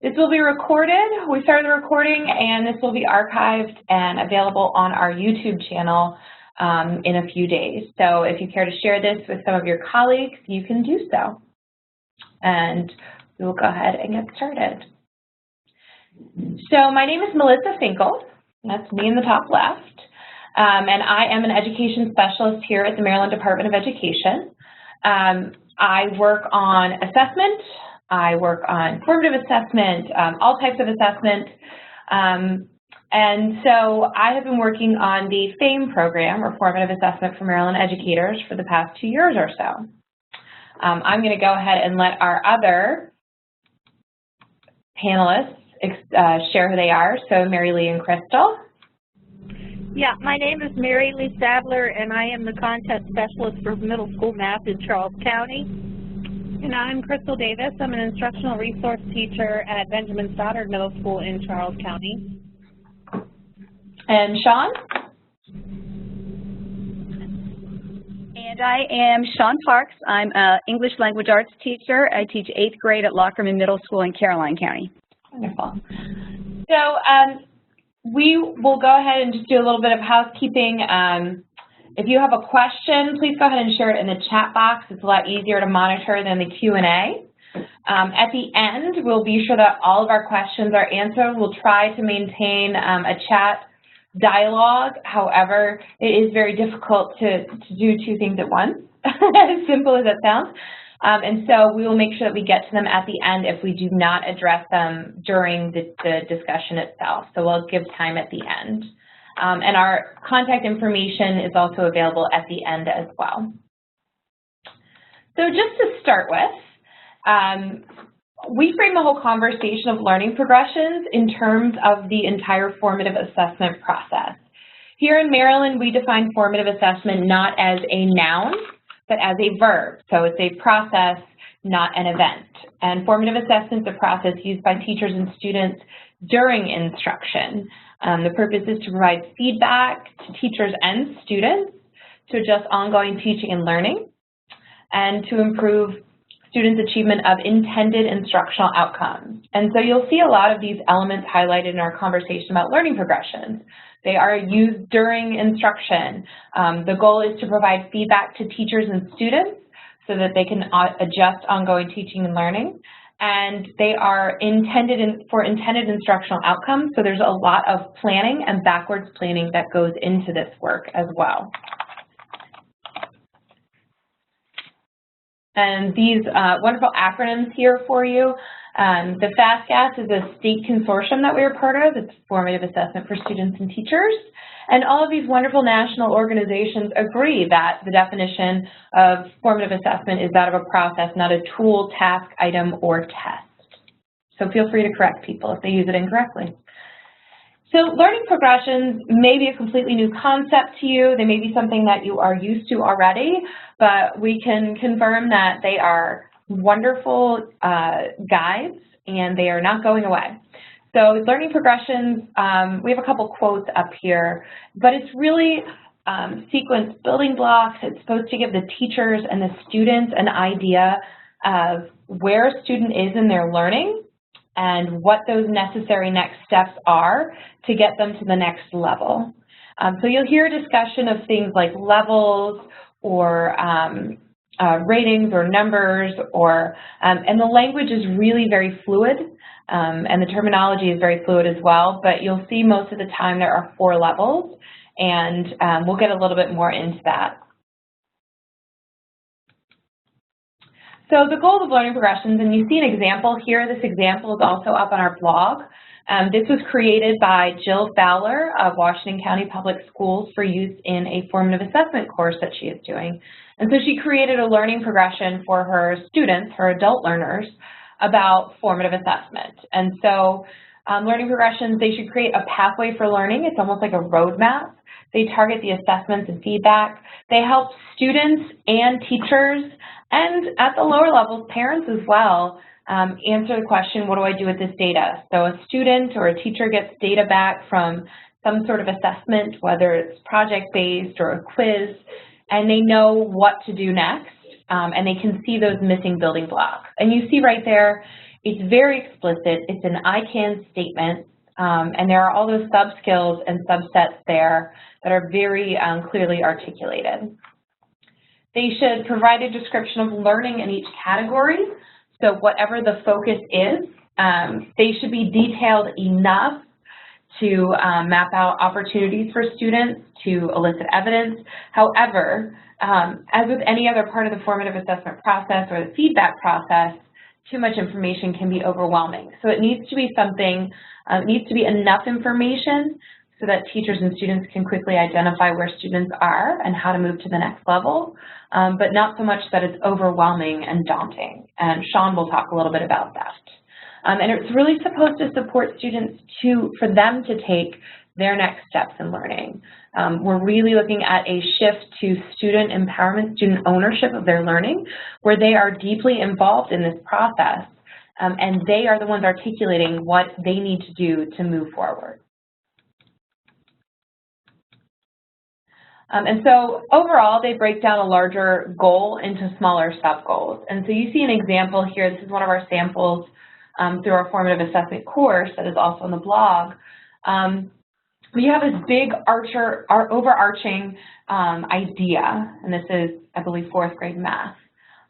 This will be recorded. We started the recording, and this will be archived and available on our YouTube channel in a few days. So if you care to share this with some of your colleagues, you can do so. And we will go ahead and get started. So my name is Melissa Finkel. That's me in the top left. And I am an education specialist here at the Maryland Department of Education. I work on assessment. I work on formative assessment, all types of assessment. And so I have been working on the FAME program, or Formative Assessment for Maryland Educators, for the past 2 years or so. I'm going to go ahead and let our other panelists share who they are. So Mary Lee and Crystal. Yeah, my name is Mary Lee Sadler, and I am the content specialist for middle school math in Charles County. And I'm Crystal Davis. I'm an instructional resource teacher at Benjamin Stoddard Middle School in Charles County. And Sean? And I am Sean Parks. I'm an English language arts teacher. I teach 8th grade at Lockerman Middle School in Caroline County. Wonderful. So we will go ahead and just do a little bit of housekeeping. If you have a question, please go ahead and share it in the chat box. It's a lot easier to monitor than the Q&A. At the end, we'll be sure that all of our questions are answered. We'll try to maintain a chat dialogue. However, it is very difficult to do two things at once, as simple as that sounds. And so we will make sure that we get to them at the end if we do not address them during the discussion itself. So we'll give time at the end. And our contact information is also available at the end as well. So just to start with, we frame the whole conversation of learning progressions in terms of the entire formative assessment process. Here in Maryland, we define formative assessment not as a noun, but as a verb. So it's a process, not an event. And formative assessment is a process used by teachers and students during instruction. The purpose is to provide feedback to teachers and students to adjust ongoing teaching and learning and to improve students' achievement of intended instructional outcomes. And so you'll see a lot of these elements highlighted in our conversation about learning progressions. They are used during instruction. The goal is to provide feedback to teachers and students so that they can adjust ongoing teaching and learning. And they are intended for intended instructional outcomes, so there's a lot of planning and backwards planning that goes into this work as well. And these wonderful acronyms here for you. The FASTCAS is a state consortium that we are part of. It's formative assessment for students and teachers. And all of these wonderful national organizations agree that the definition of formative assessment is that of a process, not a tool, task, item, or test. So feel free to correct people if they use it incorrectly. So learning progressions may be a completely new concept to you. They may be something that you are used to already, but we can confirm that they are wonderful guides and they are not going away. So learning progressions, we have a couple quotes up here, but it's really sequence building blocks. It's supposed to give the teachers and the students an idea of where a student is in their learning and what those necessary next steps are to get them to the next level. So you'll hear a discussion of things like levels or ratings or numbers, or and the language is really very fluid, and the terminology is very fluid as well, but you'll see most of the time there are 4 levels, and we'll get a little bit more into that. So the goals of learning progressions, and you see an example here. This example is also up on our blog. This was created by Jill Fowler of Washington County Public Schools for use in a formative assessment course that she is doing. And so she created a learning progression for her students, her adult learners, about formative assessment. And so learning progressions, they should create a pathway for learning. It's almost like a roadmap. They target the assessments and feedback. They help students and teachers, and at the lower levels, parents as well, answer the question, what do I do with this data? So a student or a teacher gets data back from some sort of assessment, whether it's project-based or a quiz, and they know what to do next, and they can see those missing building blocks. And you see right there It's very explicit. It's an I can statement, and there are all those sub-skills and subsets there that are very clearly articulated. They should provide a description of learning in each category. So whatever the focus is, they should be detailed enough to map out opportunities for students to elicit evidence. However, as with any other part of the formative assessment process or the feedback process, too much information can be overwhelming. So it needs to be something, it needs to be enough information so that teachers and students can quickly identify where students are and how to move to the next level, but not so much that it's overwhelming and daunting. And Sean will talk a little bit about that. And it's really supposed to support students for them to take their next steps in learning. We're really looking at a shift to student empowerment, student ownership of their learning, where they are deeply involved in this process, and they are the ones articulating what they need to do to move forward. And so overall, they break down a larger goal into smaller sub-goals. And so you see an example here. This is one of our samples through our formative assessment course that is also on the blog. We have this big overarching idea, and this is, I believe, 4th grade math.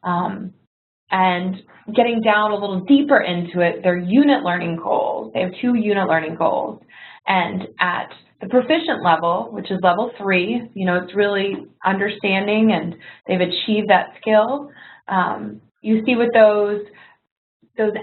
And getting down a little deeper into it, they're unit learning goals. They have 2 unit learning goals. And at the proficient level, which is level 3, you know, it's really understanding and they've achieved that skill. You see what those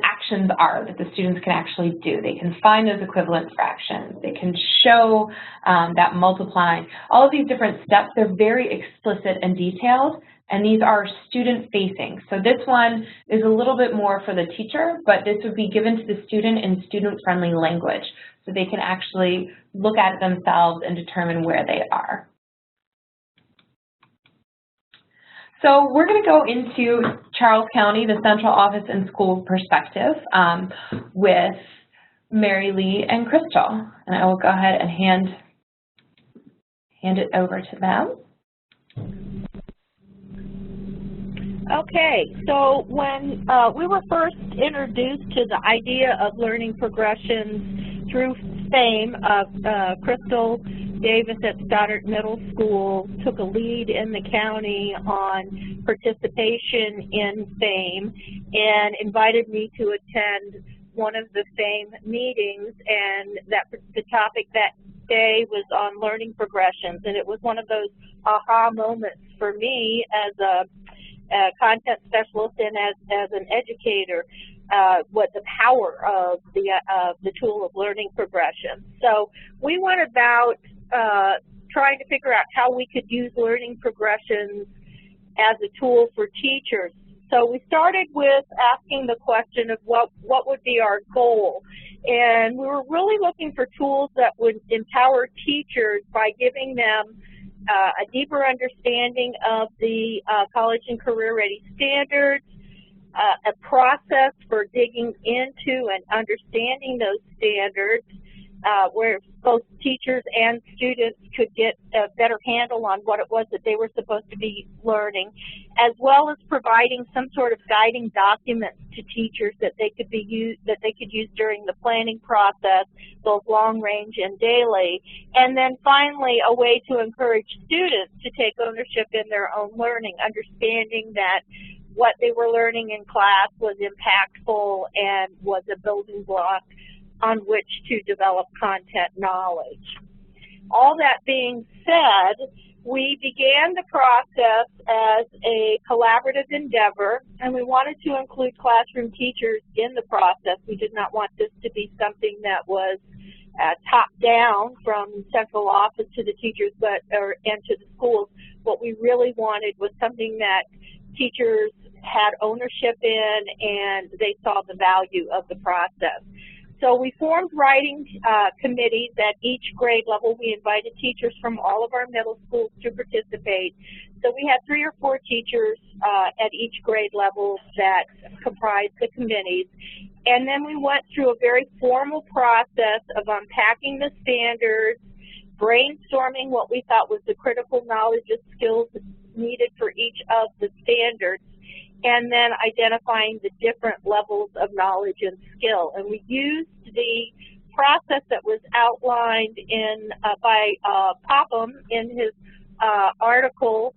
actions are that the students can actually do. They can find those equivalent fractions. They can show that multiplying. All of these different steps, they're very explicit and detailed, and these are student-facing. So this one is a little bit more for the teacher, but this would be given to the student in student-friendly language, so they can actually look at it themselves and determine where they are. So we're going to go into Charles County, the central office and school perspective with Mary Lee and Crystal. And I will go ahead and hand it over to them. Okay, so when we were first introduced to the idea of learning progressions through FAME, Crystal Davis at Stoddard Middle School took a lead in the county on participation in FAME and invited me to attend one of the FAME meetings, and the topic that day was on learning progressions, and it was one of those aha moments for me as a content specialist and as an educator, what the power of the tool of learning progression. So we went about trying to figure out how we could use learning progressions as a tool for teachers. So we started with asking the question of what would be our goal. And we were really looking for tools that would empower teachers by giving them a deeper understanding of the college and career ready standards, a process for digging into and understanding those standards, where both teachers and students could get a better handle on what it was that they were supposed to be learning, as well as providing some sort of guiding documents to teachers that they could use during the planning process, both long range and daily. And then finally, a way to encourage students to take ownership in their own learning, understanding that what they were learning in class was impactful and was a building block on which to develop content knowledge. All that being said, we began the process as a collaborative endeavor, and we wanted to include classroom teachers in the process. We did not want this to be something that was top-down from central office to the teachers and to the schools. What we really wanted was something that teachers had ownership in and they saw the value of the process. So we formed writing committees at each grade level. We invited teachers from all of our middle schools to participate. So we had 3 or 4 teachers at each grade level that comprised the committees. And then we went through a very formal process of unpacking the standards, brainstorming what we thought was the critical knowledge and skills needed for each of the standards, and then identifying the different levels of knowledge and skill. And we used the process that was outlined in by Popham in his article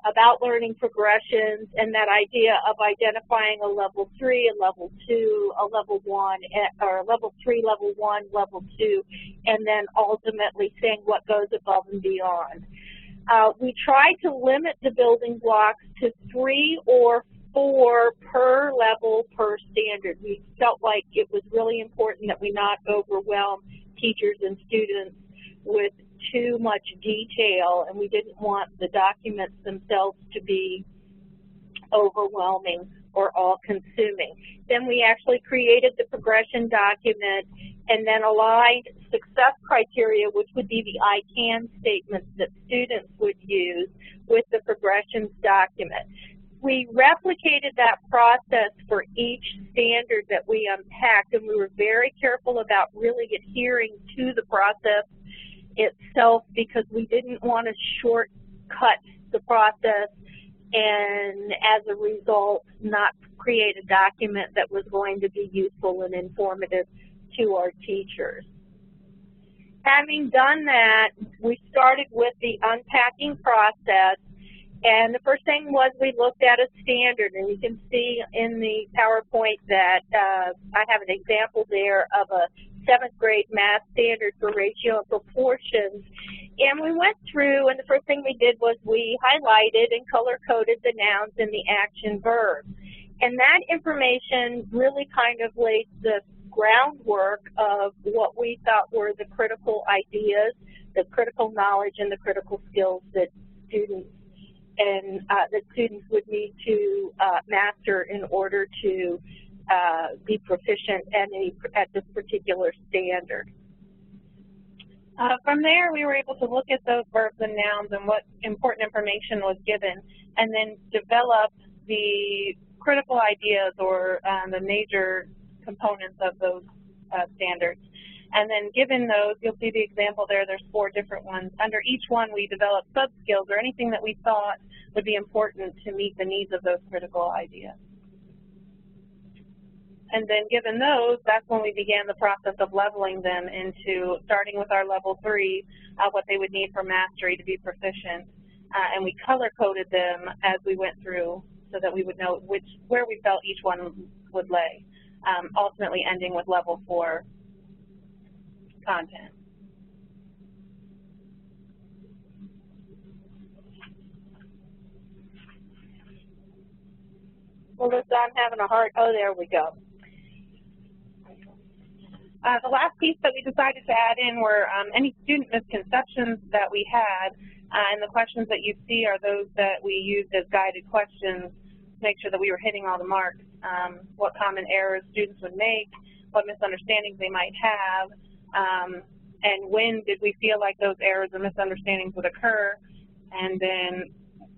about learning progressions, and that idea of identifying a level 3, a level 2, a level 1, or level 3, level 1, level 2, and then ultimately saying what goes above and beyond. We tried to limit the building blocks to 3 or 4 per level per standard. We felt like it was really important that we not overwhelm teachers and students with too much detail, and we didn't want the documents themselves to be overwhelming or all-consuming. Then we actually created the progression document and then aligned success criteria, which would be the I can statements that students would use, with the progressions document. We replicated that process for each standard that we unpacked, and we were very careful about really adhering to the process itself, because we didn't want to shortcut the process and as a result not create a document that was going to be useful and informative to our teachers. Having done that, we started with the unpacking process, and the first thing was we looked at a standard, and you can see in the PowerPoint that I have an example there of a 7th grade math standard for ratio and proportions. And we went through, and the first thing we did was we highlighted and color-coded the nouns and the action verbs. And that information really kind of laid the groundwork of what we thought were the critical ideas, the critical knowledge, and the critical skills that students would need to master in order to be proficient at this particular standard. From there, we were able to look at those verbs and nouns and what important information was given, and then develop the critical ideas or the major components of those standards. And then given those, you'll see the example there, there's 4 different ones. Under each one, we developed sub-skills or anything that we thought would be important to meet the needs of those critical ideas. And then given those, that's when we began the process of leveling them into, starting with our level 3, what they would need for mastery to be proficient. And we color-coded them as we went through so that we would know where we felt each one would lay, ultimately ending with level 4 content. Melissa, I'm having a hard, oh, there we go. The last piece that we decided to add in were any student misconceptions that we had, and the questions that you see are those that we used as guided questions to make sure that we were hitting all the marks. What common errors students would make, what misunderstandings they might have, and when did we feel like those errors or misunderstandings would occur, and then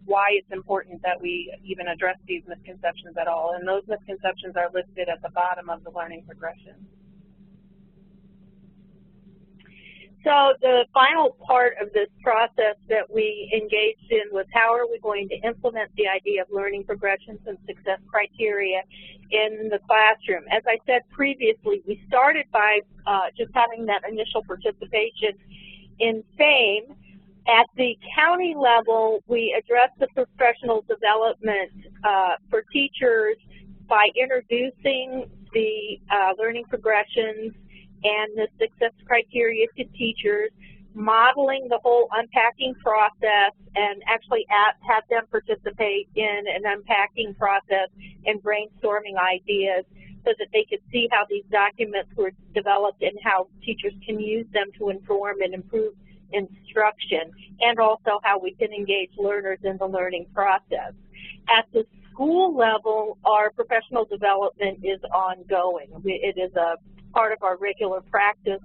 why it's important that we even address these misconceptions at all. And those misconceptions are listed at the bottom of the learning progression. So the final part of this process that we engaged in was how are we going to implement the idea of learning progressions and success criteria in the classroom. As I said previously, we started by just having that initial participation in FAME. At the county level, we addressed the professional development for teachers by introducing the learning progressions and the success criteria to teachers, modeling the whole unpacking process, and actually have them participate in an unpacking process and brainstorming ideas so that they could see how these documents were developed and how teachers can use them to inform and improve instruction, and also how we can engage learners in the learning process. At the school level, our professional development is ongoing. It is a part of our regular practice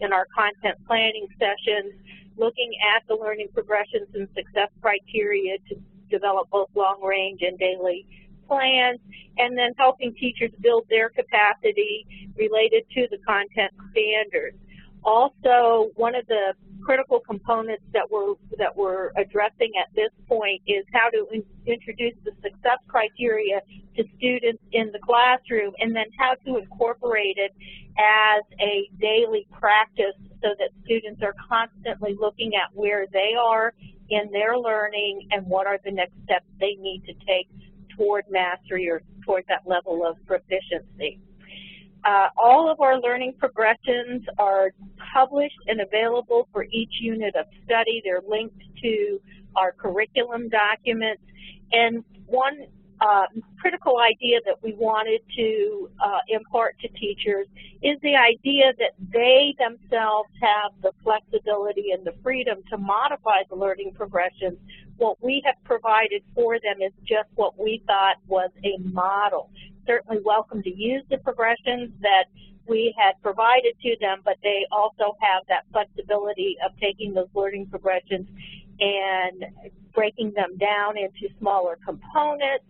in our content planning sessions, looking at the learning progressions and success criteria to develop both long-range and daily plans, and then helping teachers build their capacity related to the content standards. Also, one of the critical components that we're addressing at this point is how to introduce the success criteria to students in the classroom, and then how to incorporate it as a daily practice so that students are constantly looking at where they are in their learning and what are the next steps they need to take toward mastery or toward that level of proficiency. All of our learning progressions are published and available for each unit of study. They're linked to our curriculum documents. And one critical idea that we wanted to impart to teachers is the idea that they themselves have the flexibility and the freedom to modify the learning progressions. What we have provided for them is just what we thought was a model. Certainly welcome to use the progressions that we had provided to them, but they also have that flexibility of taking those learning progressions and breaking them down into smaller components,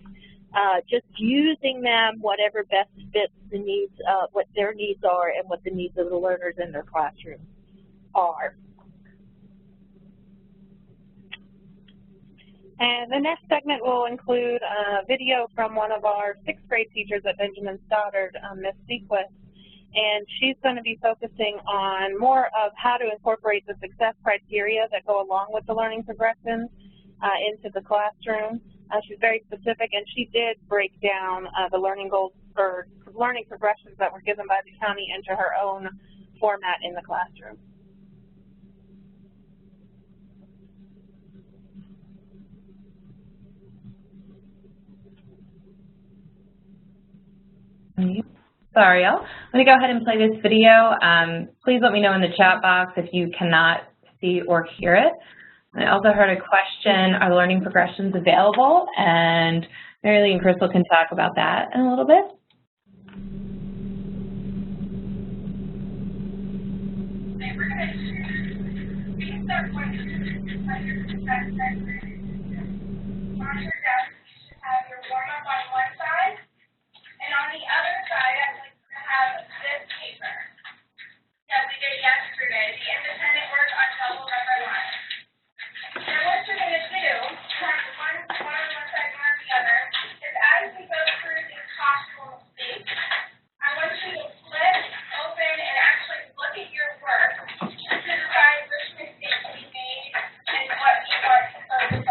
just using them whatever best fits the needs, what their needs are and what the needs of the learners in their classroom are. And the next segment will include a video from one of our 6th grade teachers at Benjamin Stoddard, Ms. Sequist. And she's going to be focusing on more of how to incorporate the success criteria that go along with the learning progressions into the classroom. She's very specific, and she did break down the learning goals or learning progressions that were given by the county into her own format in the classroom. Sorry, I'm going to go ahead and play this video. Please let me know in the chat box if you cannot see or hear it. I also heard a question, are the learning progressions available? And Mary Lee and Crystal can talk about that in a little bit. On your desk, you should have your warm-up on one side, and on the other side, I'd like to have this paper that we did yesterday, the independent work on double rubber lines. Now what you're going to do, one on one side, one on the other, is as we go through these possible mistakes, I want you to flip open and actually look at your work to decide which mistakes we made and what you are to focus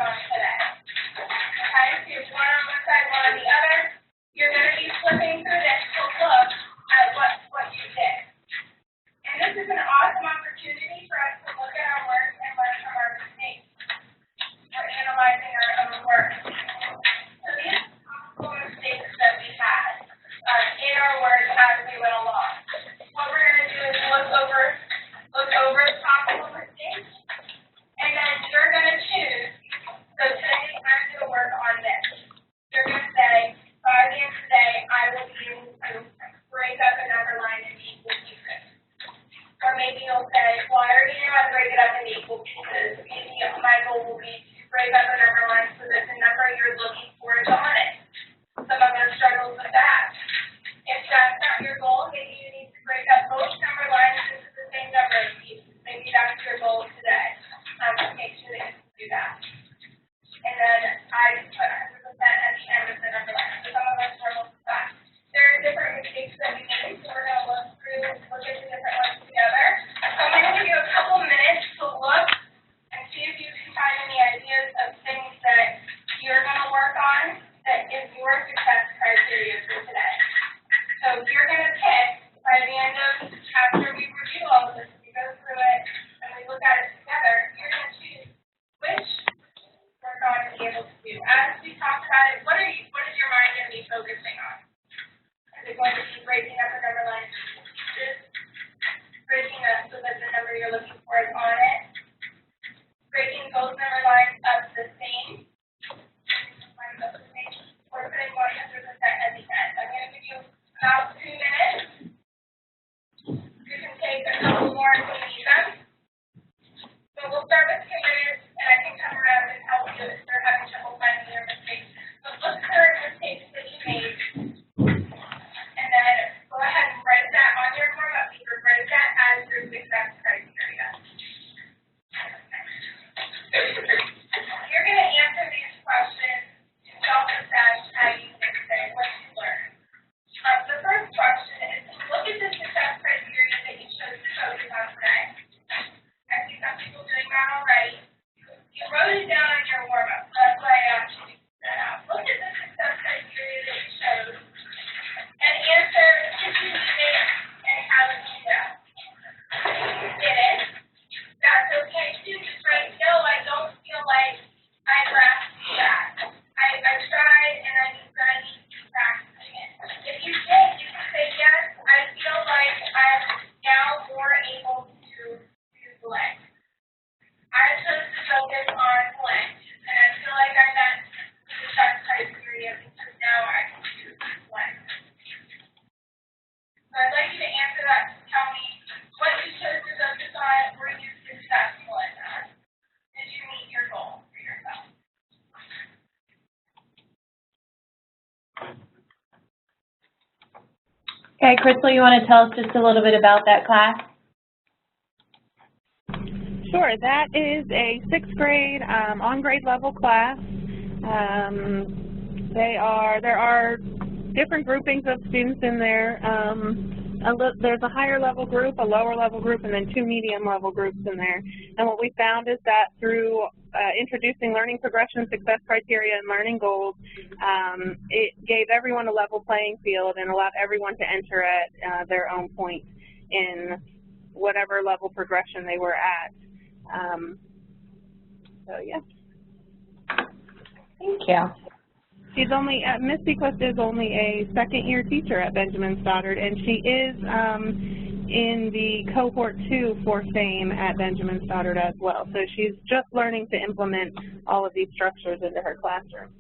like you to answer that to tell me what you chose to focus on. Were you successful in that? Did you meet your goal for yourself? Okay, Crystal, you want to tell us just a little bit about that class? Sure, that is a 6th grade on-grade level class. There are different groupings of students in there. There's a higher level group, a lower level group, and then 2 medium level groups in there. And what we found is that through introducing learning progression, success criteria, and learning goals, it gave everyone a level playing field and allowed everyone to enter at their own point in whatever level progression they were at. So yeah. Thank you. She's only, Miss Sequist is only a 2nd-year teacher at Benjamin Stoddard, and she is in the cohort 2 for FAME at Benjamin Stoddard as well. So she's just learning to implement all of these structures into her classroom.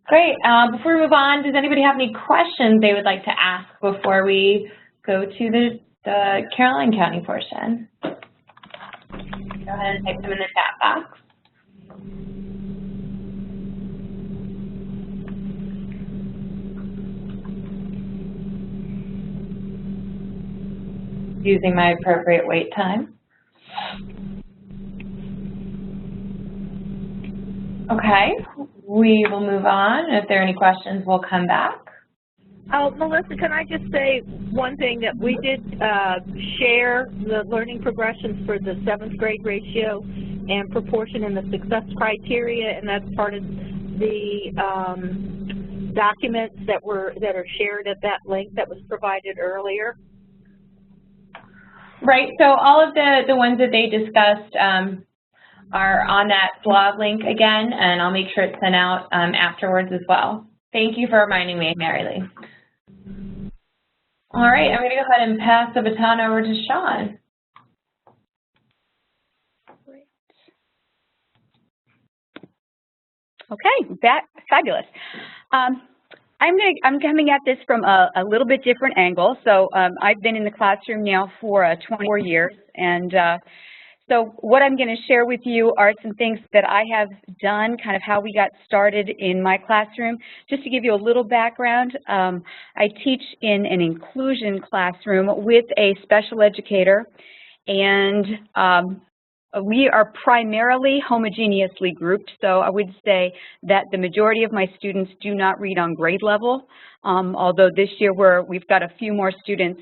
Great. Before we move on, does anybody have any questions they would like to ask before we go to the Caroline County portion? Go ahead and type them in the chat box. Using my appropriate wait time. Okay, we will move on. If there are any questions, we'll come back. Oh, Melissa, can I just say one thing, that we did share the learning progressions for the 7th grade ratio and proportion in the success criteria, and that's part of the documents that are shared at that link that was provided earlier. Right, so all of the ones that they discussed are on that blog link again, and I'll make sure it's sent out afterwards as well. Thank you for reminding me, Mary Lee. All right, I'm going to go ahead and pass the baton over to Sean. Great. Okay, fabulous. I'm coming at this from a little bit different angle. So I've been in the classroom now for 24 years, and so what I'm going to share with you are some things that I have done, kind of how we got started in my classroom. Just to give you a little background, I teach in an inclusion classroom with a special educator, and we are primarily homogeneously grouped, so I would say that the majority of my students do not read on grade level, although this year we've got a few more students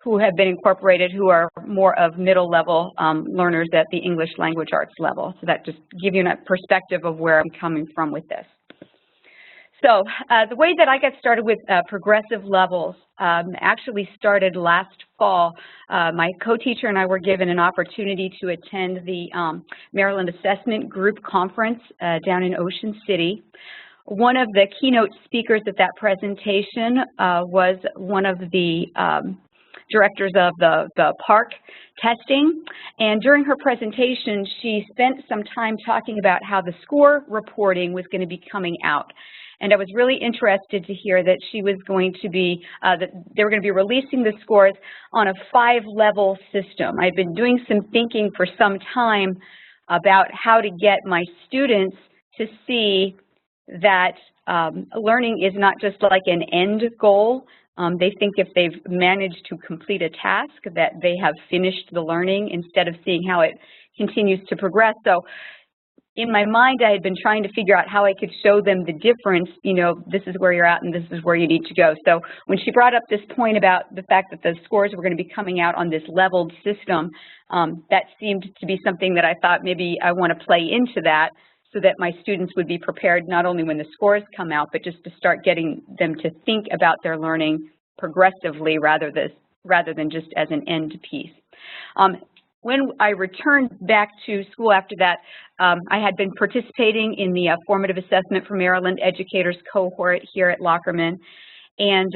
who have been incorporated who are more of middle level learners at the English language arts level. So that just gives you a perspective of where I'm coming from with this. So the way that I got started with progressive levels actually started last fall. My co-teacher and I were given an opportunity to attend the Maryland Assessment Group Conference down in Ocean City. One of the keynote speakers at that presentation was one of the directors of the PARCC testing, and during her presentation she spent some time talking about how the score reporting was going to be coming out. And I was really interested to hear that she was going to be, that they were going to be releasing the scores on a 5-level system. I've been doing some thinking for some time about how to get my students to see that learning is not just like an end goal. They think if they've managed to complete a task that they have finished the learning instead of seeing how it continues to progress. So in my mind, I had been trying to figure out how I could show them the difference, you know, this is where you're at and this is where you need to go. So when she brought up this point about the fact that the scores were going to be coming out on this leveled system, that seemed to be something that I thought maybe I want to play into that so that my students would be prepared not only when the scores come out, but just to start getting them to think about their learning progressively rather than just as an end piece. When I returned back to school after that, I had been participating in the Formative Assessment for Maryland Educators cohort here at Lockerman, and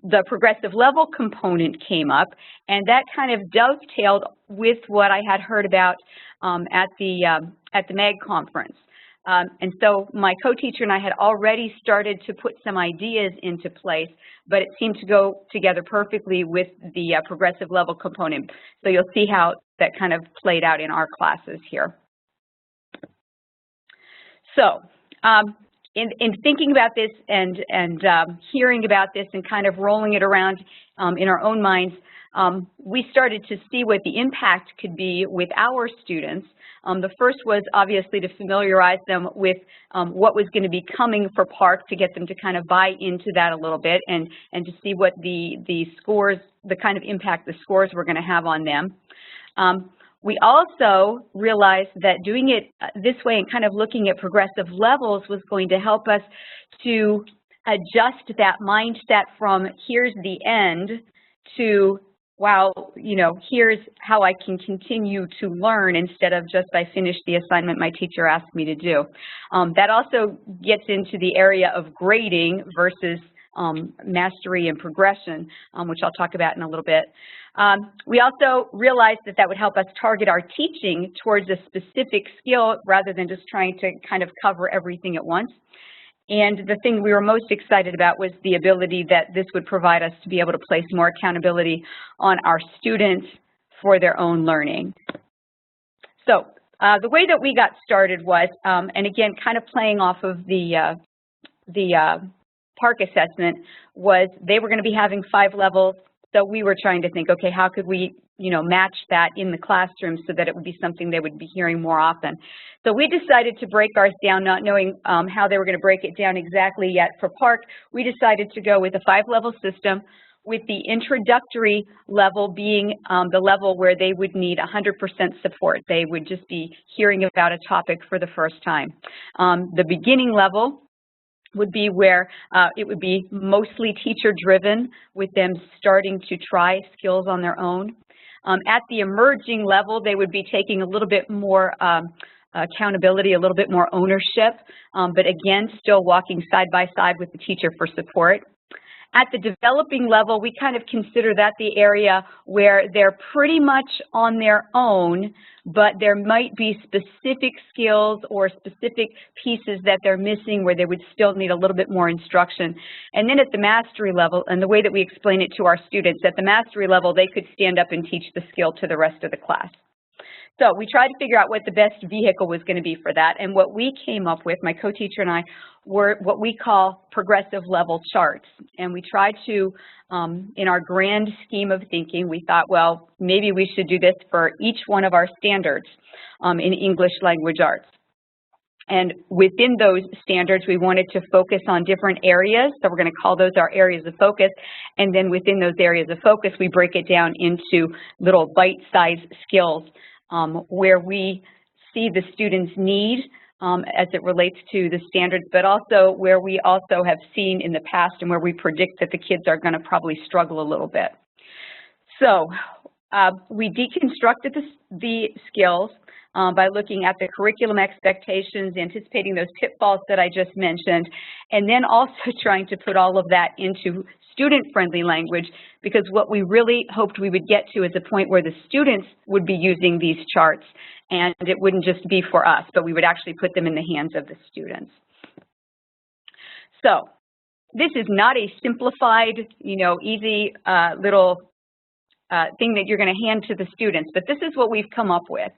the progressive level component came up, and that kind of dovetailed with what I had heard about at the MAG conference. And so my co-teacher and I had already started to put some ideas into place, but it seemed to go together perfectly with the progressive level component. So you'll see how that kind of played out in our classes here. So in thinking about this and hearing about this and kind of rolling it around in our own minds, we started to see what the impact could be with our students. The first was obviously to familiarize them with what was going to be coming for PARCC, to get them to kind of buy into that a little bit and to see what the scores, the kind of impact the scores were going to have on them. We also realized that doing it this way and kind of looking at progressive levels was going to help us to adjust that mindset from here's the end to, wow, you know, here's how I can continue to learn, instead of just I finished the assignment my teacher asked me to do. That also gets into the area of grading versus mastery and progression, which I'll talk about in a little bit. We also realized that that would help us target our teaching towards a specific skill rather than just trying to kind of cover everything at once. And the thing we were most excited about was the ability that this would provide us to be able to place more accountability on our students for their own learning. So the way that we got started was, and again, kind of playing off of the PARCC assessment, was they were going to be having 5 levels. So we were trying to think, okay, how could we, you know, match that in the classroom so that it would be something they would be hearing more often. So we decided to break ours down, not knowing how they were going to break it down exactly yet for PARCC. We decided to go with a 5-level system, with the introductory level being the level where they would need 100% support. They would just be hearing about a topic for the first time. The beginning level would be where it would be mostly teacher-driven, with them starting to try skills on their own. At the emerging level, they would be taking a little bit more accountability, a little bit more ownership, but again, still walking side by side with the teacher for support. At the developing level, we kind of consider that the area where they're pretty much on their own, but there might be specific skills or specific pieces that they're missing where they would still need a little bit more instruction. And then at the mastery level, and the way that we explain it to our students, at the mastery level, they could stand up and teach the skill to the rest of the class. So we tried to figure out what the best vehicle was going to be for that, and what we came up with, my co-teacher and I, were what we call progressive level charts. And we tried to, in our grand scheme of thinking, we thought, well, maybe we should do this for each one of our standards in English language arts. And within those standards, we wanted to focus on different areas, so we're going to call those our areas of focus. And then within those areas of focus, we break it down into little bite-sized skills where we see the students' need as it relates to the standards, but also where we also have seen in the past and where we predict that the kids are going to probably struggle a little bit. So we deconstructed the skills by looking at the curriculum expectations, anticipating those pitfalls that I just mentioned, and then also trying to put all of that into student-friendly language, because what we really hoped we would get to is a point where the students would be using these charts, and it wouldn't just be for us, but we would actually put them in the hands of the students. So this is not a simplified, you know, easy little thing that you're going to hand to the students, but this is what we've come up with.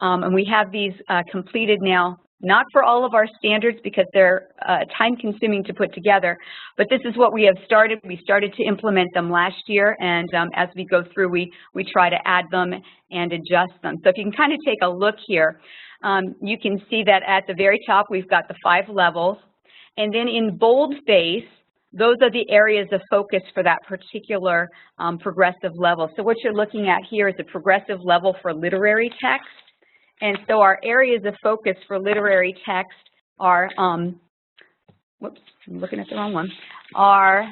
And we have these completed now, not for all of our standards because they're time-consuming to put together, but this is what we have started. We started to implement them last year, and as we go through, we try to add them and adjust them. So if you can kind of take a look here, you can see that at the very top, we've got the 5 levels, and then in boldface, those are the areas of focus for that particular progressive level. So what you're looking at here is a progressive level for literary text. And so our areas of focus for literary text are, whoops, I'm looking at the wrong one, are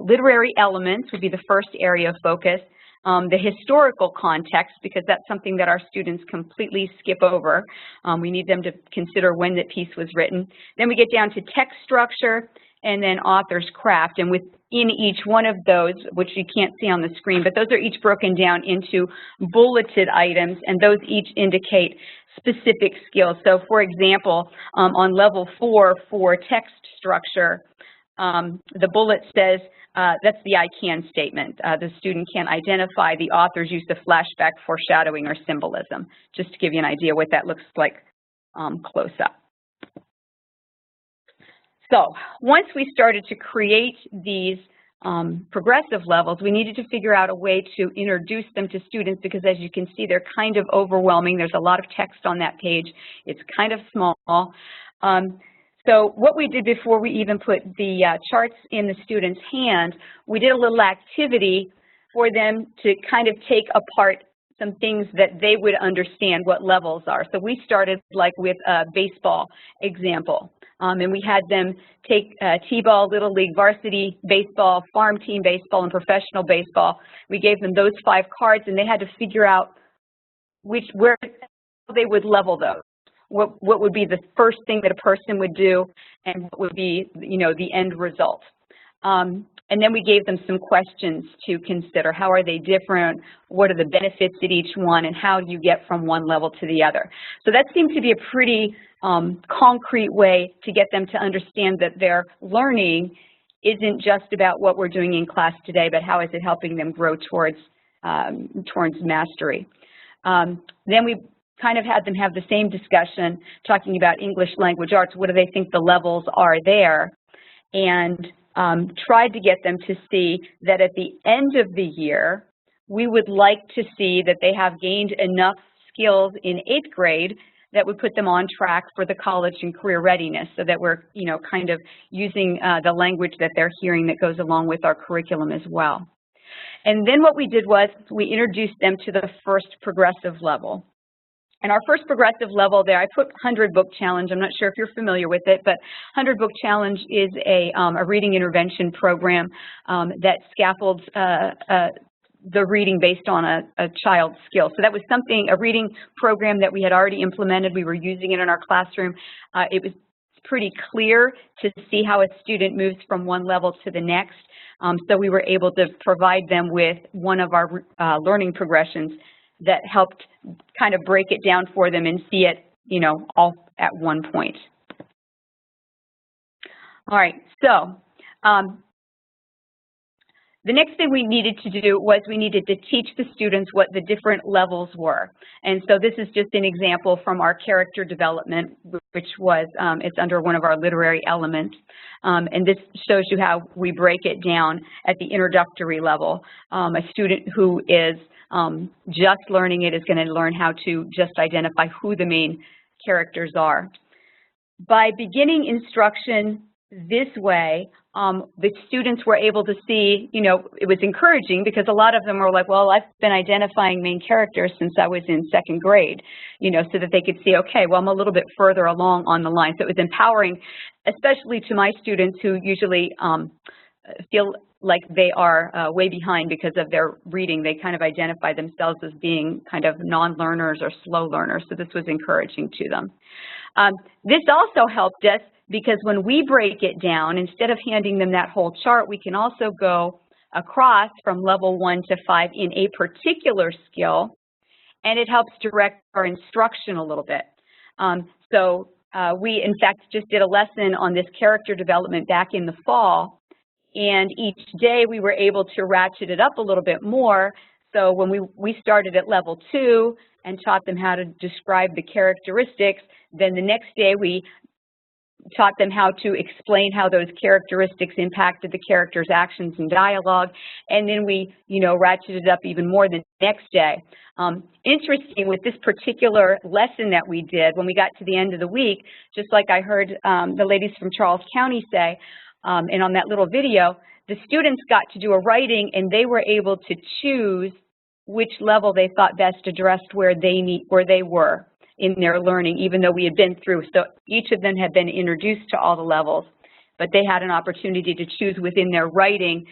literary elements would be the first area of focus. The historical context, because that's something that our students completely skip over. We need them to consider when that piece was written. Then we get down to text structure, and then author's craft. And within each one of those, which you can't see on the screen, but those are each broken down into bulleted items, and those each indicate specific skills. So for example, on level 4 for text structure, the bullet says, that's the I can statement. The student can identify the author's use of flashback, foreshadowing, or symbolism, just to give you an idea what that looks like close up. So once we started to create these progressive levels, we needed to figure out a way to introduce them to students, because as you can see, they're kind of overwhelming. There's a lot of text on that page. It's kind of small. So what we did before we even put the charts in the student's hand, we did a little activity for them to kind of take apart some things that they would understand what levels are. So we started like with a baseball example. And we had them take T-ball, Little League, varsity baseball, farm team baseball, and professional baseball. We gave them those 5 cards, and they had to figure out where they would level those. What would be the first thing that a person would do, and what would be, the end result. And then we gave them some questions to consider. How are they different? What are the benefits at each one? And how do you get from one level to the other? So that seemed to be a pretty concrete way to get them to understand that their learning isn't just about what we're doing in class today, but how is it helping them grow towards mastery. Then we kind of had them have the same discussion, talking about English language arts. What do they think the levels are there? And tried to get them to see that at the end of the year, we would like to see that they have gained enough skills in 8th grade that would put them on track for the college and career readiness, so that we're, kind of using the language that they're hearing that goes along with our curriculum as well. And then what we did was we introduced them to the first progressive level. And our first progressive level there, I put 100 Book Challenge. I'm not sure if you're familiar with it, but 100 Book Challenge is a reading intervention program that scaffolds the reading based on a child's skill. So that was a reading program that we had already implemented. We were using it in our classroom. It was pretty clear to see how a student moves from one level to the next. So we were able to provide them with one of our learning progressions that helped kind of break it down for them and see it, all at one point. All right, so the next thing we needed to do was we needed to teach the students what the different levels were. And so this is just an example from our character development, which was, it's under one of our literary elements. And this shows you how we break it down at the introductory level. A student who is just learning it is going to learn how to just identify who the main characters are. By beginning instruction this way, the students were able to see, it was encouraging because a lot of them were like, well, I've been identifying main characters since I was in 2nd grade, so that they could see, okay, well, I'm a little bit further along on the line. So it was empowering, especially to my students who usually feel like they are way behind because of their reading. They kind of identify themselves as being kind of non-learners or slow learners, so this was encouraging to them. This also helped us because when we break it down, instead of handing them that whole chart, we can also go across from level 1 to 5 in a particular skill, and it helps direct our instruction a little bit. We, in fact, just did a lesson on this character development back in the fall, and each day we were able to ratchet it up a little bit more. So when we started at level 2 and taught them how to describe the characteristics, then the next day we taught them how to explain how those characteristics impacted the character's actions and dialogue, and then we, ratcheted up even more the next day. Interesting, with this particular lesson that we did, when we got to the end of the week, just like I heard the ladies from Charles County say, and on that little video, the students got to do a writing and they were able to choose which level they thought best addressed where they were in their learning, even though we had been through. So each of them had been introduced to all the levels, but they had an opportunity to choose within their writing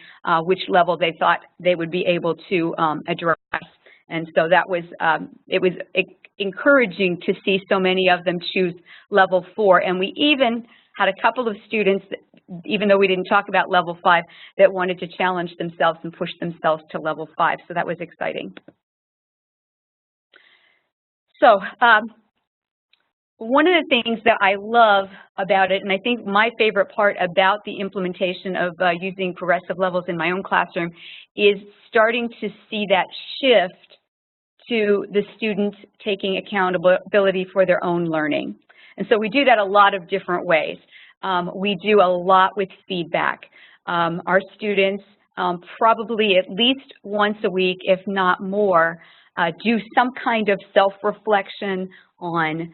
which level they thought they would be able to address. And so that was, it was encouraging to see so many of them choose level 4. And we even had a couple of students, even though we didn't talk about level 5, that wanted to challenge themselves and push themselves to level 5, so that was exciting. So one of the things that I love about it, and I think my favorite part about the implementation of using progressive levels in my own classroom, is starting to see that shift to the students taking accountability for their own learning. And so we do that a lot of different ways. We do a lot with feedback. Our students probably at least once a week, if not more, do some kind of self-reflection on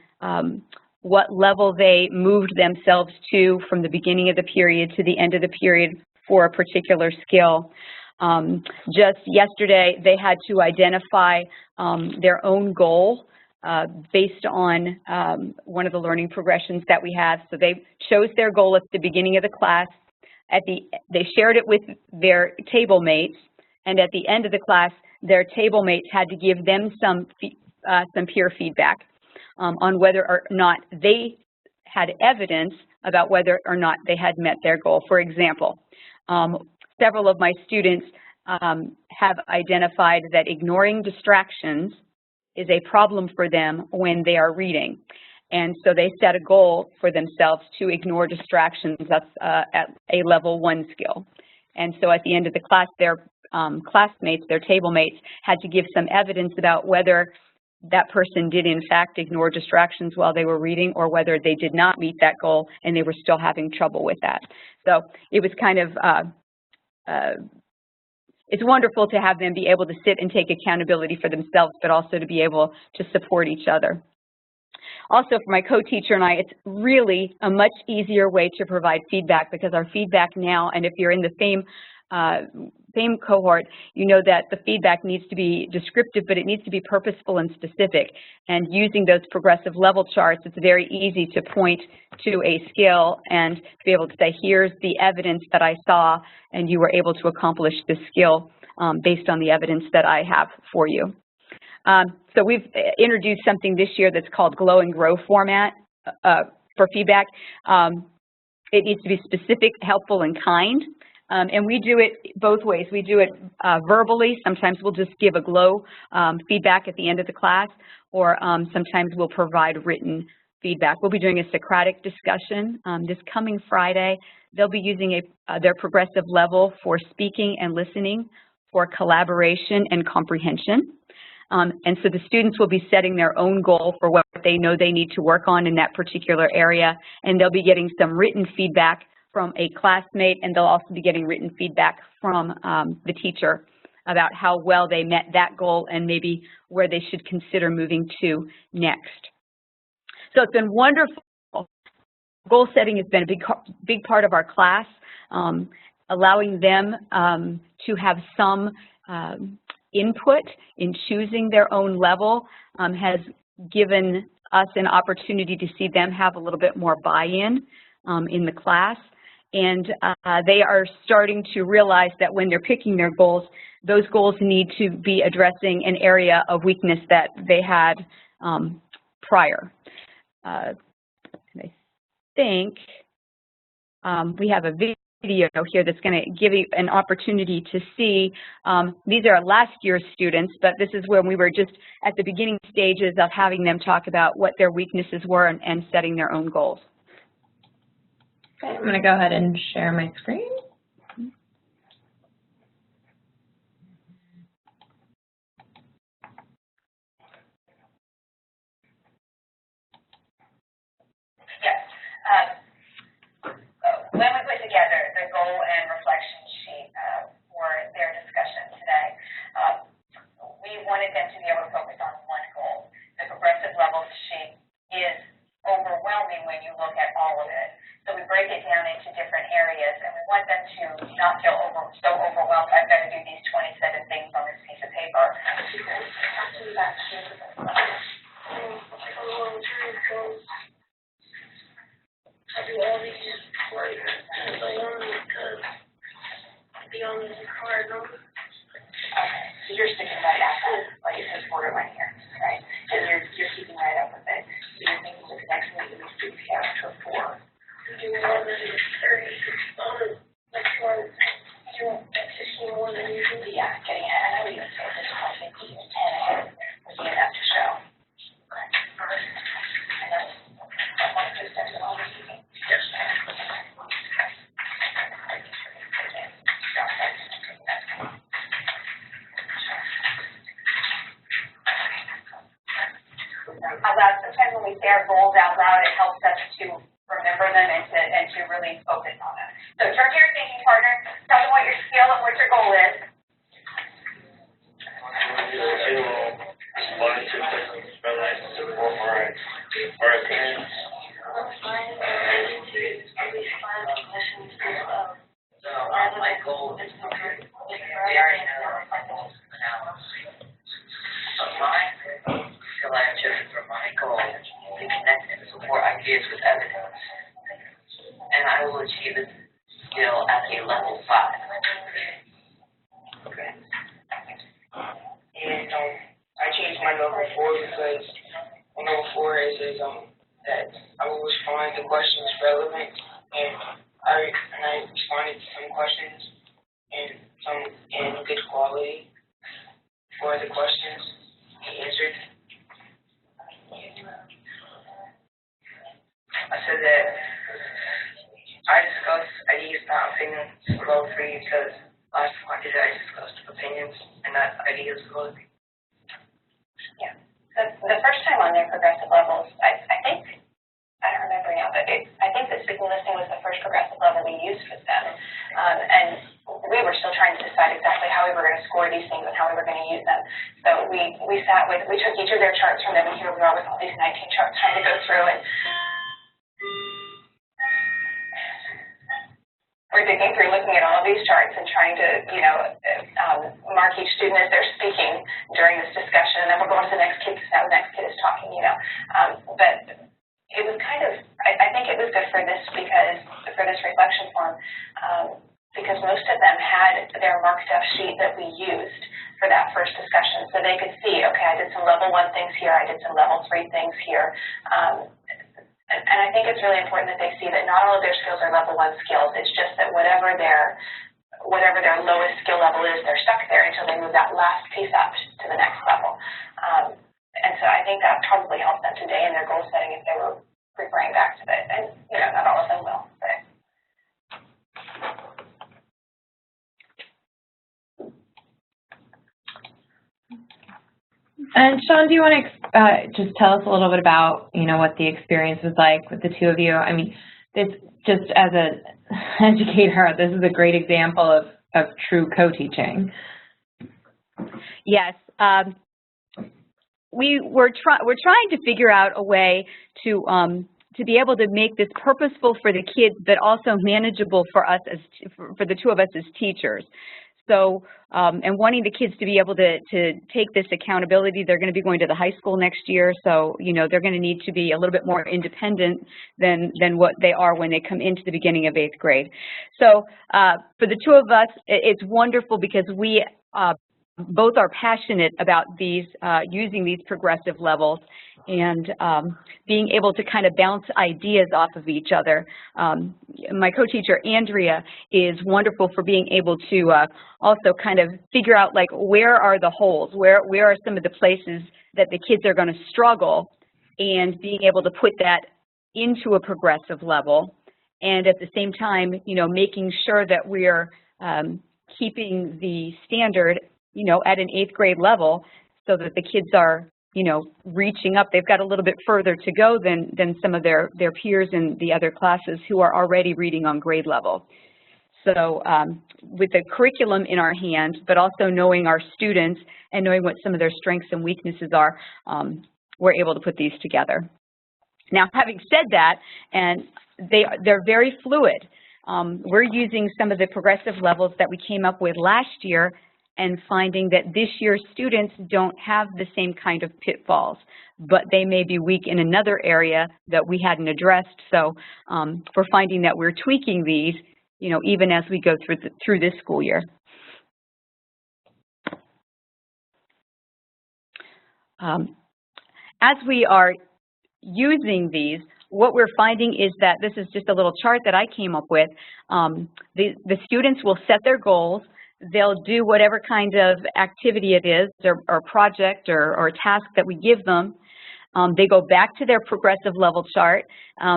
what level they moved themselves to from the beginning of the period to the end of the period for a particular skill. Just yesterday, they had to identify their own goal based on one of the learning progressions that we have. So they chose their goal at the beginning of the class. They shared it with their table mates, and at the end of the class, their table mates had to give them some peer feedback on whether or not they had evidence about whether or not they had met their goal. For example, several of my students have identified that ignoring distractions is a problem for them when they are reading. And so they set a goal for themselves to ignore distractions. That's at a level 1 skill. And so at the end of the class, their classmates, their table mates, had to give some evidence about whether that person did in fact ignore distractions while they were reading, or whether they did not meet that goal and they were still having trouble with that. So it was kind of, it's wonderful to have them be able to sit and take accountability for themselves, but also to be able to support each other. Also, for my co-teacher and I, it's really a much easier way to provide feedback, because our feedback now, and if you're in the same cohort, you know that the feedback needs to be descriptive, but it needs to be purposeful and specific. And using those progressive level charts, it's very easy to point to a skill and to be able to say, here's the evidence that I saw, and you were able to accomplish this skill based on the evidence that I have for you. So we've introduced something this year that's called Glow and Grow format for feedback. It needs to be specific, helpful, and kind. And we do it both ways. We do it verbally. Sometimes we'll just give a glow feedback at the end of the class, or sometimes we'll provide written feedback. We'll be doing a Socratic discussion this coming Friday. They'll be using their progressive level for speaking and listening, for collaboration and comprehension. And so the students will be setting their own goal for what they know they need to work on in that particular area, and they'll be getting some written feedback from a classmate, and they'll also be getting written feedback from the teacher about how well they met that goal and maybe where they should consider moving to next. So it's been wonderful. Goal setting has been a big part of our class, allowing them to have some input in choosing their own level has given us an opportunity to see them have a little bit more buy-in in the class. And they are starting to realize that when they're picking their goals, those goals need to be addressing an area of weakness that they had prior. I think we have a video here that's going to give you an opportunity to see. These are last year's students, but this is when we were just at the beginning stages of having them talk about what their weaknesses were and setting their own goals. Okay, I'm going to go ahead and share my screen. Yes. When we put together the goal and reflection sheet for their discussion today, we wanted them to be able to focus on one goal. The progressive levels sheet is overwhelming when you look at all of it. So we break it down into different areas, and we want them to not feel so overwhelmed. I've got to do these 27 things on this piece of paper. I do all these work as I learn because I'd be on this card. Okay, so you're sticking right at that, like it says borderline here, right? And you're keeping right up with it. So you're thinking with the next meeting, the students have to 4. I do yeah, getting ahead. And I would even say at this point, maybe even 10 ahead would be enough to show. Okay. I know I want to do steps in all this evening. Yes. Sometimes when we say our goals out loud, it helps us to remember them and to really focus on them. So turn to your thinking partner, tell them what your skill and what your goal is. My goal is to we already know analysis. But mine, skill I have chosen for my goal is to connect and support ideas with evidence. And I will achieve this skill at a level 5. Okay. And I changed my number 4 because on number 4 it says that I will respond to questions relevant, and I responded to some questions and some in good quality for the questions he answered. I said that I discussed ideas, not opinions, below 3 because last time I did it, I discussed opinions and not ideas below 3. Yeah. The first time on their progressive levels, I think, I don't remember now, but I think that speaking listening was the first progressive level we used with them. And we were still trying to decide exactly how we were going to score these things and how we were going to use them. So we took each of their charts from them, and here we are with all these 19 charts trying to go through, and we're digging through, looking at all of these charts and trying to, mark each student as they're speaking during this discussion, and then we're going to the next kid because now the next kid is talking, But it was kind of, I think it was good for this reflection form, because most of them had their marked up sheet that we used for that first discussion. So they could see, okay, I did some level 1 things here, I did some level 3 things here. And I think it's really important that they see that not all of their skills are level 1 skills. It's just that whatever their lowest skill level is, they're stuck there until they move that last piece up to the next level. And so I think that probably helped them today in their goal setting if they were referring back to it. And, not all of them will, but. And Sean, do you want to just tell us a little bit about, what the experience was like with the two of you? I mean, this just as an educator, this is a great example of true co-teaching. Yes. We're trying to figure out a way to be able to make this purposeful for the kids, but also manageable for us for the two of us as teachers. So, and wanting the kids to be able to take this accountability. They're going to be going to the high school next year, so they're going to need to be a little bit more independent than what they are when they come into the beginning of 8th grade. So for the two of us, it's wonderful because we both are passionate about these using these progressive levels and being able to kind of bounce ideas off of each other. My co-teacher, Andrea, is wonderful for being able to also kind of figure out, like, where are the holes, where are some of the places that the kids are going to struggle, and being able to put that into a progressive level, and at the same time, making sure that we're keeping the standard, at an 8th grade level so that the kids are, reaching up. They've got a little bit further to go than some of their peers in the other classes who are already reading on grade level. So with the curriculum in our hand, but also knowing our students and knowing what some of their strengths and weaknesses are, we're able to put these together. Now, having said that, and they're very fluid. We're using some of the progressive levels that we came up with last year and finding that this year's students don't have the same kind of pitfalls, but they may be weak in another area that we hadn't addressed. So we're finding that we're tweaking these, even as we go through this school year. As we are using these, what we're finding is that this is just a little chart that I came up with. The students will set their goals. they'll do whatever kind of activity it is, or project, or task that we give them. They go back to their progressive level chart.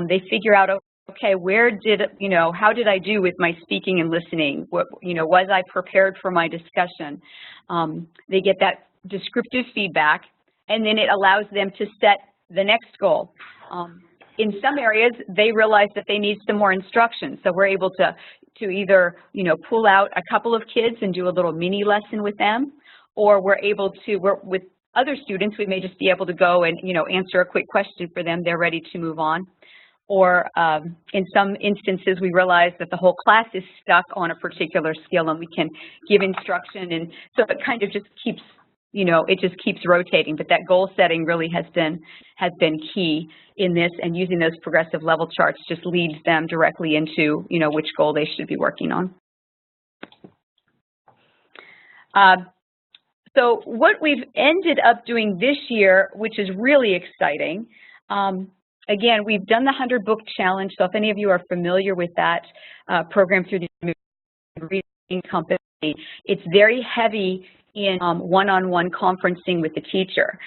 They figure out, okay, how did I do with my speaking and listening? Was I prepared for my discussion? They get that descriptive feedback, and then it allows them to set the next goal. In some areas, they realize that they need some more instruction, so we're able to either, pull out a couple of kids and do a little mini lesson with them, or we're able to work with other students. We may just be able to go and, answer a quick question for them. They're ready to move on. Or in some instances, we realize that the whole class is stuck on a particular skill, and we can give instruction, and so it kind of just keeps, it just keeps rotating. But that goal setting really has been key in this, and using those progressive level charts just leads them directly into, which goal they should be working on. So what we've ended up doing this year, which is really exciting, again, we've done the 100 Book Challenge, so if any of you are familiar with that program through the Reading Company, it's very heavy in one-on-one conferencing with the teacher.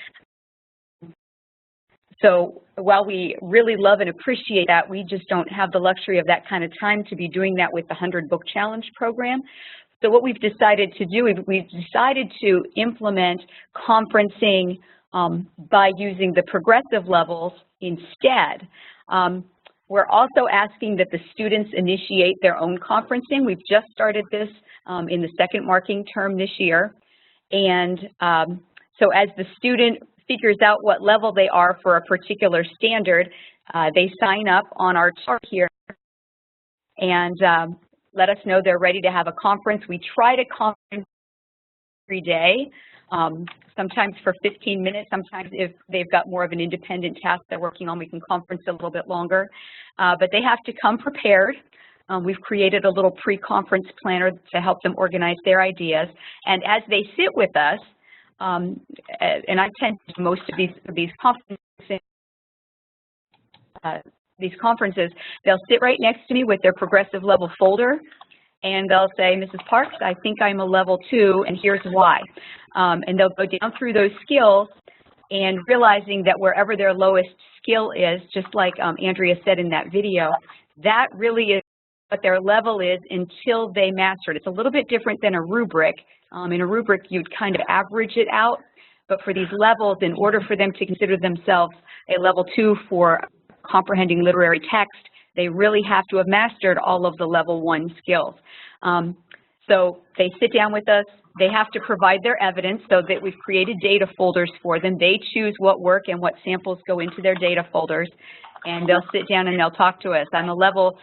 So while we really love and appreciate that, we just don't have the luxury of that kind of time to be doing that with the 100 Book Challenge program. So what we've decided to do, we've decided to implement conferencing by using the progressive levels instead. We're also asking that the students initiate their own conferencing. We've just started this in the second marking term this year. And so as the student figures out what level they are for a particular standard, they sign up on our chart here and let us know they're ready to have a conference. We try to conference every day, sometimes for 15 minutes. Sometimes if they've got more of an independent task they're working on, we can conference a little bit longer. But they have to come prepared. We've created a little pre-conference planner to help them organize their ideas. And as they sit with us, and I tend to most of these conferences, they'll sit right next to me with their progressive level folder, and they'll say, Mrs. Parks, I think I'm a level 2, and here's why. And they'll go down through those skills, and realizing that wherever their lowest skill is, just like Andrea said in that video, that really is what their level is until they master it. It's a little bit different than a rubric. In a rubric, you'd kind of average it out, but for these levels, in order for them to consider themselves a level 2 for comprehending literary text, they really have to have mastered all of the level 1 skills. So they sit down with us, they have to provide their evidence, so that we've created data folders for them. They choose what work and what samples go into their data folders, and they'll sit down and they'll talk to us. I'm a level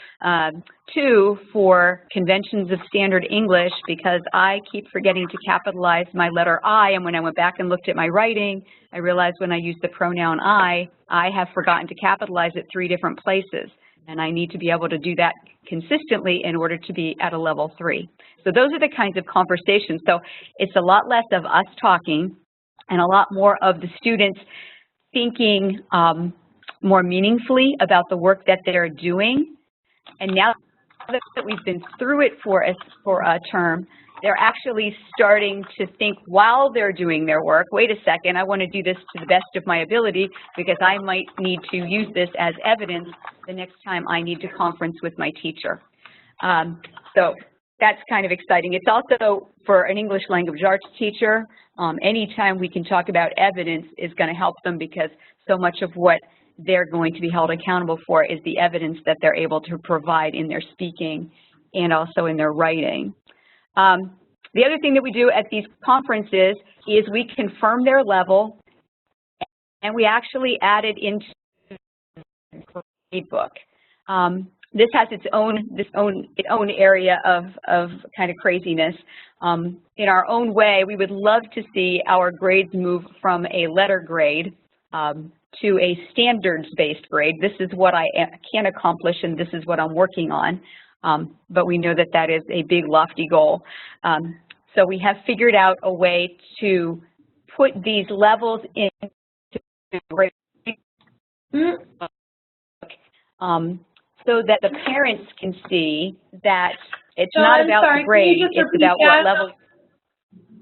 2 for conventions of standard English because I keep forgetting to capitalize my letter I, and when I went back and looked at my writing, I realized when I use the pronoun I have forgotten to capitalize it 3 different places, and I need to be able to do that consistently in order to be at a level 3. So those are the kinds of conversations. So it's a lot less of us talking and a lot more of the students thinking more meaningfully about the work that they're doing. And now that we've been through it for a term, they're actually starting to think while they're doing their work, wait a second, I want to do this to the best of my ability because I might need to use this as evidence the next time I need to conference with my teacher. So that's kind of exciting. It's also, for an English language arts teacher, anytime we can talk about evidence is going to help them, because so much of what they're going to be held accountable for is the evidence that they're able to provide in their speaking and also in their writing. The other thing that we do at these conferences is we confirm their level, and we actually add it into the grade book. This has its own area of kind of craziness. In our own way, we would love to see our grades move from a letter grade to a standards-based grade. This is what I can accomplish, and this is what I'm working on. But we know that that is a big, lofty goal. So we have figured out a way to put these levels into grade so that the parents can see that It's Dawn, not about sorry, the grade, can you just it's repeat about that? what level.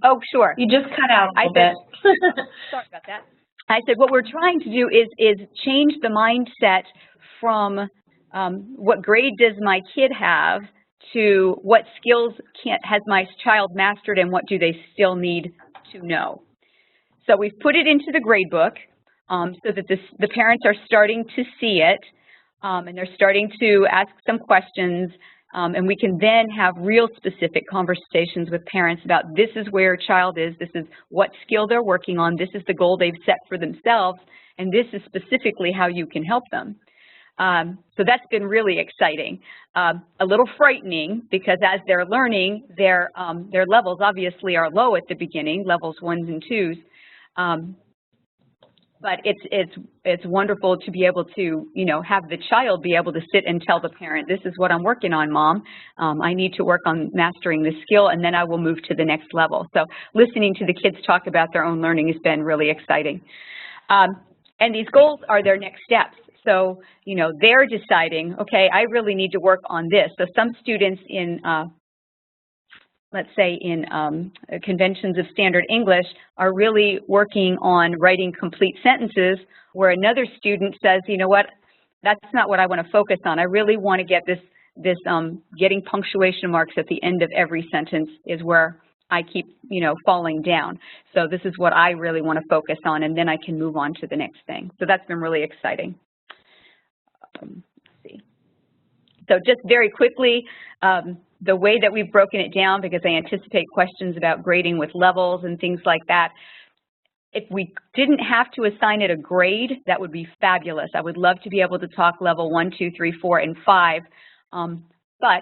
Oh, sure. You just cut out a little bit. Sorry about that. I said what we're trying to do is change the mindset from what grade does my kid have to what skills has my child mastered and what do they still need to know. So we've put it into the grade book so that the parents are starting to see it and they're starting to ask some questions. And we can then have real specific conversations with parents about this is where a child is, this is what skill they're working on, this is the goal they've set for themselves, and this is specifically how you can help them. So that's been really exciting. A little frightening because as they're learning, their levels obviously are low at the beginning, levels 1s and 2s. But it's wonderful to be able to, you know, have the child be able to sit and tell the parent, this is what I'm working on, Mom. I need to work on mastering this skill, and then I will move to the next level. So listening to the kids talk about their own learning has been really exciting. And these goals are their next steps. So, you know, they're deciding, okay, I really need to work on this. So some students in let's say in conventions of standard English are really working on writing complete sentences, where another student says, you know what, that's not what I want to focus on. I really want to get this getting punctuation marks at the end of every sentence is where I keep, you know, falling down. So this is what I really want to focus on, and then I can move on to the next thing. So that's been really exciting. Let's see. So just very quickly, the way that we've broken it down, because I anticipate questions about grading with levels and things like that, if we didn't have to assign it a grade, that would be fabulous. I would love to be able to talk level 1, 2, 3, 4, and 5, but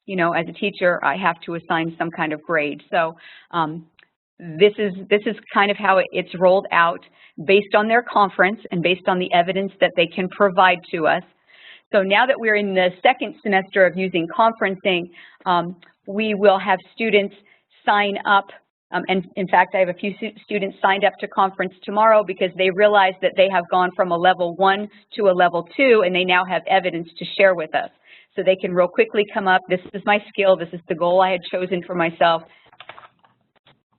you know, as a teacher, I have to assign some kind of grade. So this is kind of how it's rolled out based on their conference and based on the evidence that they can provide to us. So now that we're in the second semester of using conferencing, we will have students sign up. And in fact, I have a few students signed up to conference tomorrow because they realize that they have gone from a level 1 to a level 2, and they now have evidence to share with us. So they can real quickly come up, this is my skill, this is the goal I had chosen for myself.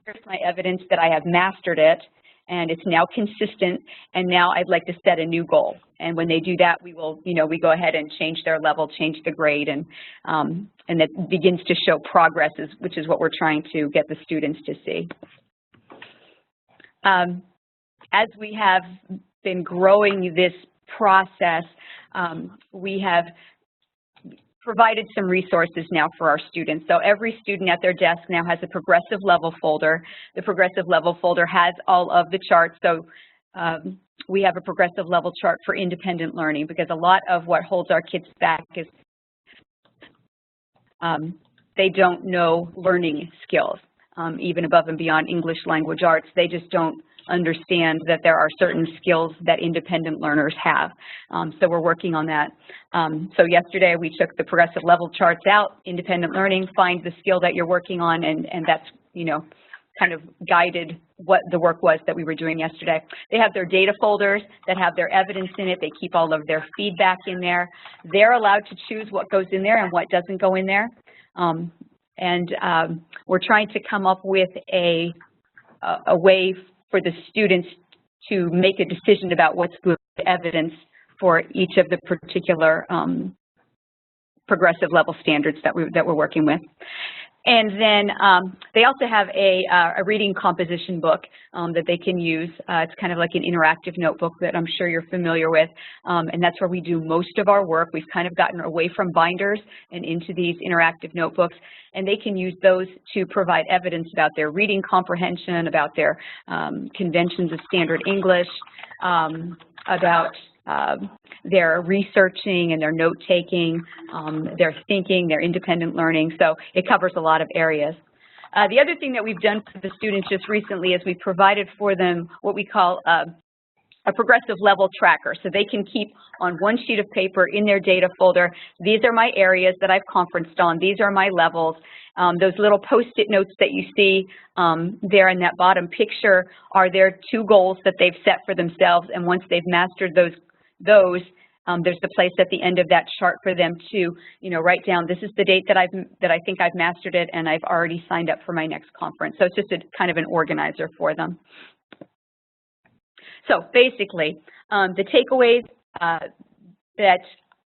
Here's my evidence that I have mastered it, and it's now consistent, and now I'd like to set a new goal. And when they do that, we will, you know, we go ahead and change their level, change the grade, and that begins to show progress, which is what we're trying to get the students to see. As we have been growing this process, we have provided some resources now for our students. So every student at their desk now has a progressive level folder. The progressive level folder has all of the charts. So we have a progressive level chart for independent learning, because a lot of what holds our kids back is they don't know learning skills, even above and beyond English language arts. They just don't understand that there are certain skills that independent learners have. So we're working on that. So yesterday we took the progressive level charts out, independent learning, find the skill that you're working on, and that's, you know, kind of guided what the work was that we were doing yesterday. They have their data folders that have their evidence in it. They keep all of their feedback in there. They're allowed to choose what goes in there and what doesn't go in there. We're trying to come up with a way for the students to make a decision about what's good evidence for each of the particular progressive level standards that we're working with. And then they also have a reading composition book that they can use. It's kind of like an interactive notebook that I'm sure you're familiar with, and that's where we do most of our work. We've kind of gotten away from binders and into these interactive notebooks, and they can use those to provide evidence about their reading comprehension, about their conventions of standard English, about their researching and their note-taking, their thinking, their independent learning. So it covers a lot of areas. The other thing that we've done for the students just recently is we've provided for them what we call a progressive level tracker. So they can keep on one sheet of paper in their data folder, these are my areas that I've conferenced on, these are my levels. Those little Post-it notes that you see there in that bottom picture are their 2 goals that they've set for themselves, and once they've mastered those there's the place at the end of that chart for them to, write down, this is the date that I think I've mastered it, and I've already signed up for my next conference. So it's just a kind of an organizer for them. So basically, the takeaways that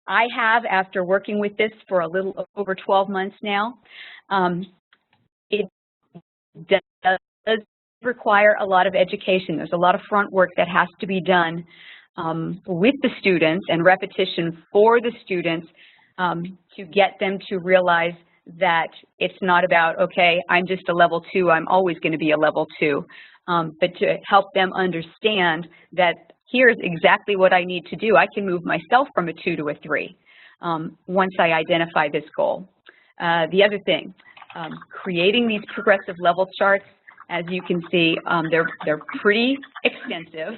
I have after working with this for a little over 12 months now, it does require a lot of education. There's a lot of front work that has to be done with the students and repetition for the students to get them to realize that it's not about, okay, I'm just a level 2, I'm always going to be a level 2, but to help them understand that here's exactly what I need to do. I can move myself from a 2 to a 3 once I identify this goal. The other thing, creating these progressive level charts, as you can see, they're pretty extensive.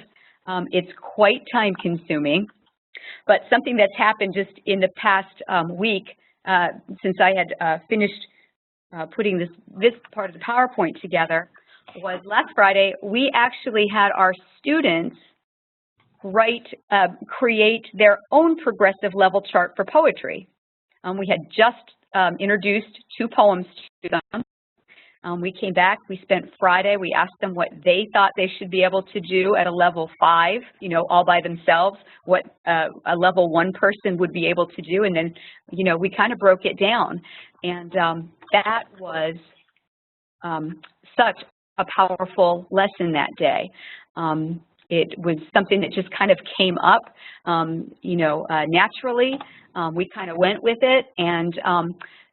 It's quite time consuming, but something that's happened just in the past week since I had finished putting this part of the PowerPoint together was last Friday, we actually had our students create their own progressive level chart for poetry. We had just introduced 2 poems to them. We came back, we spent Friday, we asked them what they thought they should be able to do at a level 5, all by themselves, what a level 1 person would be able to do, and then, we kind of broke it down. And that was such a powerful lesson that day. It was something that just kind of came up, naturally. We kind of went with it, and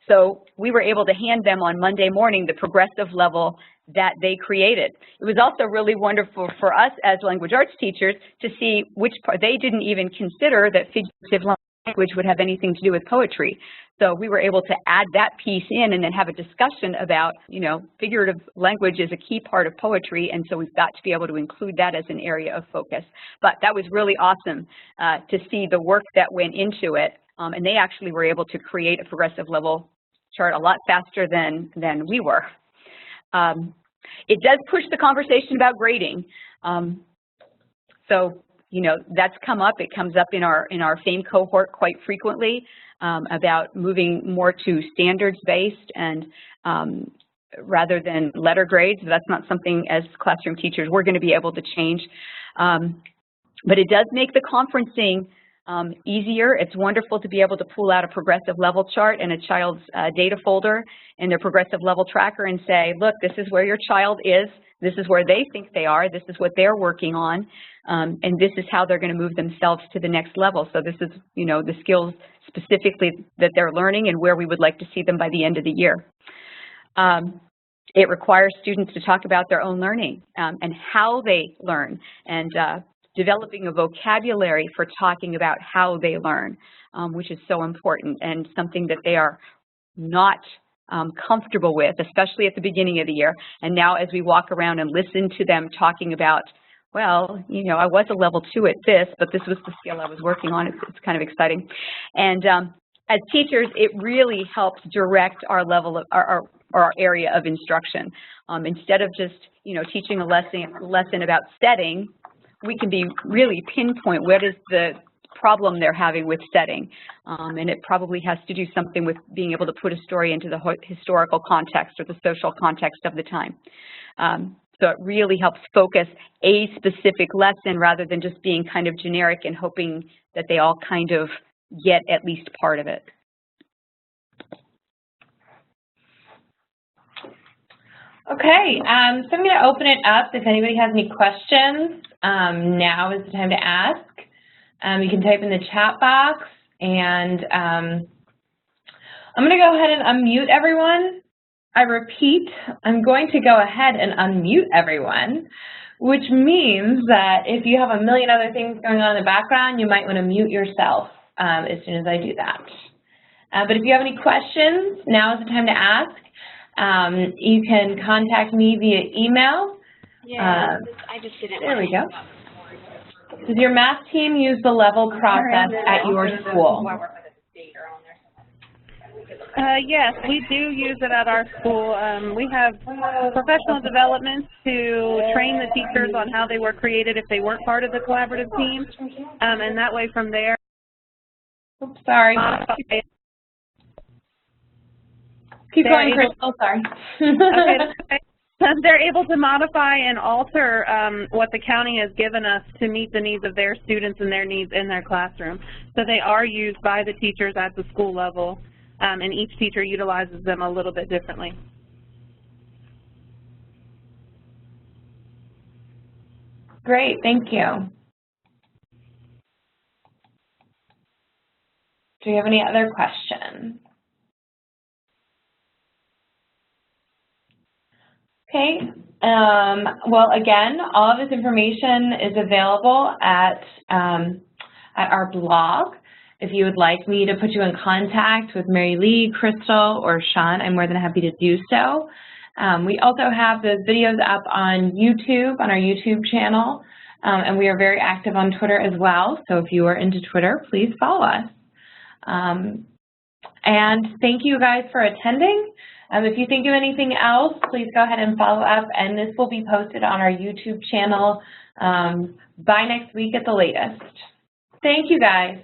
so we were able to hand them on Monday morning the progressive level that they created. It was also really wonderful for us as language arts teachers to see which part, they didn't even consider that figurative language would have anything to do with poetry. So we were able to add that piece in and then have a discussion about, figurative language is a key part of poetry, and so we've got to be able to include that as an area of focus. But that was really awesome to see the work that went into it, and they actually were able to create a progressive level chart a lot faster than we were. It does push the conversation about grading. So, that's come up. It comes up in our FAME cohort quite frequently about moving more to standards-based and rather than letter grades. That's not something as classroom teachers we're going to be able to change. But it does make the conferencing easier. It's wonderful to be able to pull out a progressive level chart and a child's data folder in their progressive level tracker and say, look, this is where your child is, this is where they think they are, this is what they're working on, and this is how they're going to move themselves to the next level. So this is, the skills specifically that they're learning and where we would like to see them by the end of the year. It requires students to talk about their own learning and how they learn, and developing a vocabulary for talking about how they learn, which is so important and something that they are not comfortable with, especially at the beginning of the year. And now as we walk around and listen to them talking about, well, I was a level 2 at this, but this was the skill I was working on, it's kind of exciting. And as teachers, it really helps direct our level of our area of instruction. Instead of just, teaching a lesson about setting, we can be really pinpoint what is the problem they're having with setting. And it probably has to do something with being able to put a story into the historical context or the social context of the time. So it really helps focus a specific lesson rather than just being kind of generic and hoping that they all kind of get at least part of it. Okay, so I'm going to open it up. If anybody has any questions, now is the time to ask. You can type in the chat box, and I'm going to go ahead and unmute everyone. I repeat, I'm going to go ahead and unmute everyone, which means that if you have a million other things going on in the background, you might want to mute yourself as soon as I do that. But if you have any questions, now is the time to ask. You can contact me via email. Yeah, I just didn't. There we go. Does your math team use the level process at your school? Yes, we do use it at our school. We have professional development to train the teachers on how they were created if they weren't part of the collaborative team. And that way from there, Oops, sorry. Keep going, Crystal, sorry. Okay, that's okay. They're able to modify and alter what the county has given us to meet the needs of their students and their needs in their classroom. So they are used by the teachers at the school level, and each teacher utilizes them a little bit differently. Great, thank you. Do you have any other questions? Okay, well, again, all of this information is available at our blog. If you would like me to put you in contact with Mary Lee, Crystal, or Sean, I'm more than happy to do so. We also have those videos up on YouTube, on our YouTube channel, and we are very active on Twitter as well. So if you are into Twitter, please follow us. And thank you guys for attending. If you think of anything else, please go ahead and follow up, and this will be posted on our YouTube channel by next week at the latest. Thank you, guys.